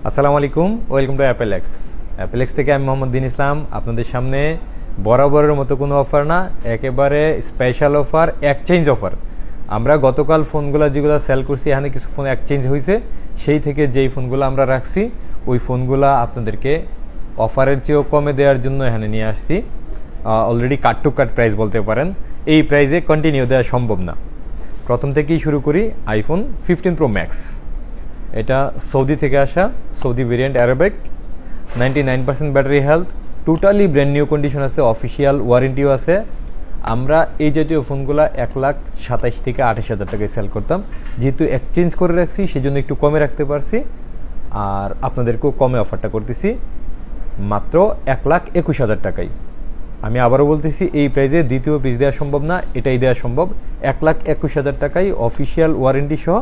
আসসালামু আলাইকুম, welcome to অ্যাপেলেক্স। অ্যাপেলেক্স থেকে আমি মোহাম্মদ দিন ইসলাম আপনাদের সামনে বরাবরের মতো কোনো অফার না, একেবারে স্পেশাল অফার, এক্সচেঞ্জ অফার। আমরা গতকাল ফোনগুলো যেগুলো সেল করছি এখানে কিছু ফোন এক্সচেঞ্জ হয়েছে, সেই থেকে যেই ফোনগুলো আমরা রাখছি ওই ফোনগুলো আপনাদেরকে অফারের চেয়েও কমে দেওয়ার জন্য এখানে নিয়ে আসছি। অলরেডি কাট টু কাট প্রাইস বলতে পারেন, এই প্রাইসে কন্টিনিউ দেওয়া সম্ভব না। প্রথম থেকেই শুরু করি আইফোন 15 প্রো ম্যাক্স। এটা সৌদি থেকে আসা, Saudi variant Arabic, 99% battery health, totally brand new condition আছে, অফিসিয়াল ওয়ারেন্টিও আছে। আমরা এই জাতীয় ফোনগুলো 1,27,000 থেকে 28,000 টাকায় সেল করতাম, যেহেতু এক্সচেঞ্জ করে রাখছি সেই জন্য একটু কমে রাখতে পারছি, আর আপনাদেরকেও কমে অফারটা করতেছি মাত্র 1,21,000 টাকায়। আমি আবারও বলতেছি, এই প্রাইজে দ্বিতীয় পিস দেওয়া সম্ভব না, এটাই দেওয়া সম্ভব। 1,21,000 টাকায় অফিসিয়াল ওয়ারেন্টি সহ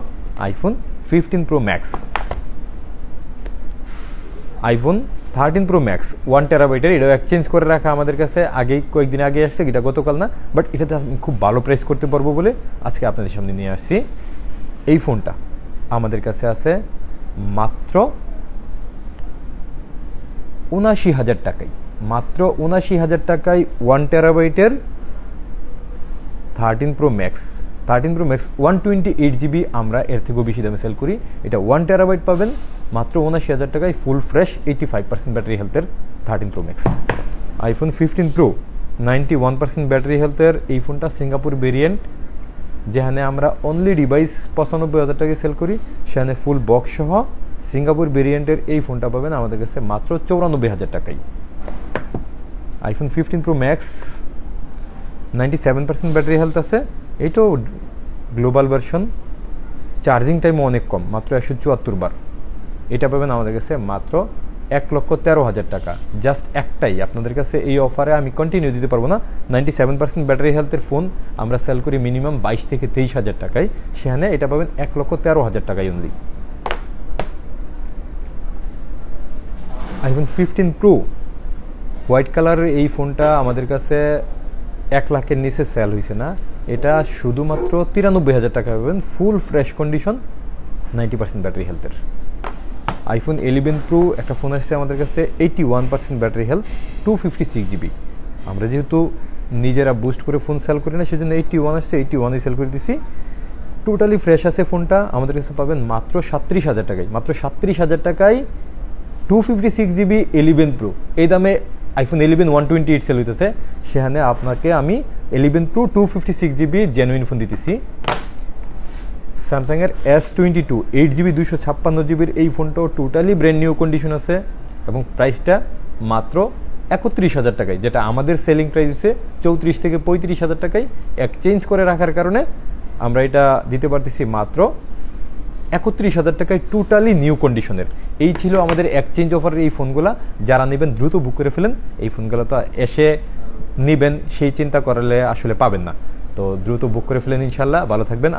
iPhone 15 pro max. IPhone 13 pro max 1 টেরাবাইটের, এটাও এক্সচেঞ্জ করে রাখা আমাদের কাছে, আগেই কয়েকদিন আগে আসছে, এটা গতকাল না, বাট এটাতে আমি খুব ভালো প্রাইস করতে পারবো বলে আজকে আপনাদের সামনে নিয়ে আসছি। এই ফোনটা আমাদের কাছে আছে মাত্র 79,000 টাকায়, মাত্র 79,000 টাকায় 1 টেরাবাইটের 13 pro max. 13 pro max 128 GB, আমরা এর থেকেও বেশি দামে সেল করি। এটা 1 টেরাবাইট পাবেন মাত্র 79,000 টাকায়, ফুল ফ্রেশ 85% ব্যাটারি হেলথের 13 pro max. IPhone 15 pro 91% battery হেলথের এই ফোনটা সিঙ্গাপুর ভেরিয়েন্ট, যেখানে আমরা অনলি ডিভাইস 95,000 টাকায় সেল করি, সেখানে ফুল বক্স সহ সিঙ্গাপুর ভেরিয়েন্টের এই ফোনটা পাবেন আমাদের কাছে মাত্র 94,000 টাকায়। IPhone 15 pro max 97% battery health আছে, এইটাও গ্লোবাল ভার্সন, চার্জিং টাইমও অনেক কম, মাত্র 174 বার। এটা পাবেন আমাদের কাছে মাত্র 1,13,000 টাকা। জাস্ট একটাই আপনাদের কাছে এই অফারে আমি কন্টিনিউ দিতে পারবো না। 97% ব্যাটারি হেলথের ফোন আমরা সেল করি মিনিমাম 22 থেকে 23,000 টাকায়, সেখানে এটা পাবেন 1,13,000 টাকায় অনলি। আইফোন 15 প্রো হোয়াইট কালারের এই ফোনটা আমাদের কাছে 1 লাখের নিচে সেল হয়েছে না, এটা শুধুমাত্র 93,000 টাকা পাবেন, ফুল ফ্রেশ কন্ডিশন, 90% ব্যাটারি হেলথের। আইফোন 11 প্রো একটা ফোন আসছে আমাদের কাছে, 81% ব্যাটারি হেলথ, 256 জিবি। আমরা যেহেতু নিজেরা বুস্ট করে ফোন সেল করি না, সেজন্য 81 আসছে, 81ই সেল করে দিছি। টোটালি ফ্রেশ আছে ফোনটা, আমাদের কাছে পাবেন মাত্র 37,000 টাকায়, মাত্র 37,000 টাকায় 256 জিবি 11 প্রো। এই দামে আইফোন 11 128 সেল হইতেছে, সেখানে আপনাকে আমি 11 প্রো 256 জিবি জেনুইন ফোন দিতেছি। স্যামসাংয়ের S22 8 জিবি 256 জিবির এই ফোনটাও টোটালি ব্র্যান্ড নিউ কন্ডিশন আছে, এবং প্রাইসটা মাত্র 31,000 টাকায়, যেটা আমাদের সেলিং প্রাইস হচ্ছে 34 থেকে 35,000 টাকায়। এক্সচেঞ্জ করে রাখার কারণে আমরা এটা দিতে পারতেছি মাত্র 31,000 টাকায়, টোটালি নিউ কন্ডিশনের। এই ছিল আমাদের এক্সচেঞ্জ অফারের এই ফোনগুলো। যারা নেবেন দ্রুত বুক করে ফেলেন, এই ফোনগুলো তো এসে নেবেন সেই চিন্তা করলে আসলে পাবেন না, তো দ্রুত বুক করে ফেলেন। ইনশাল্লাহ ভালো থাকবেন।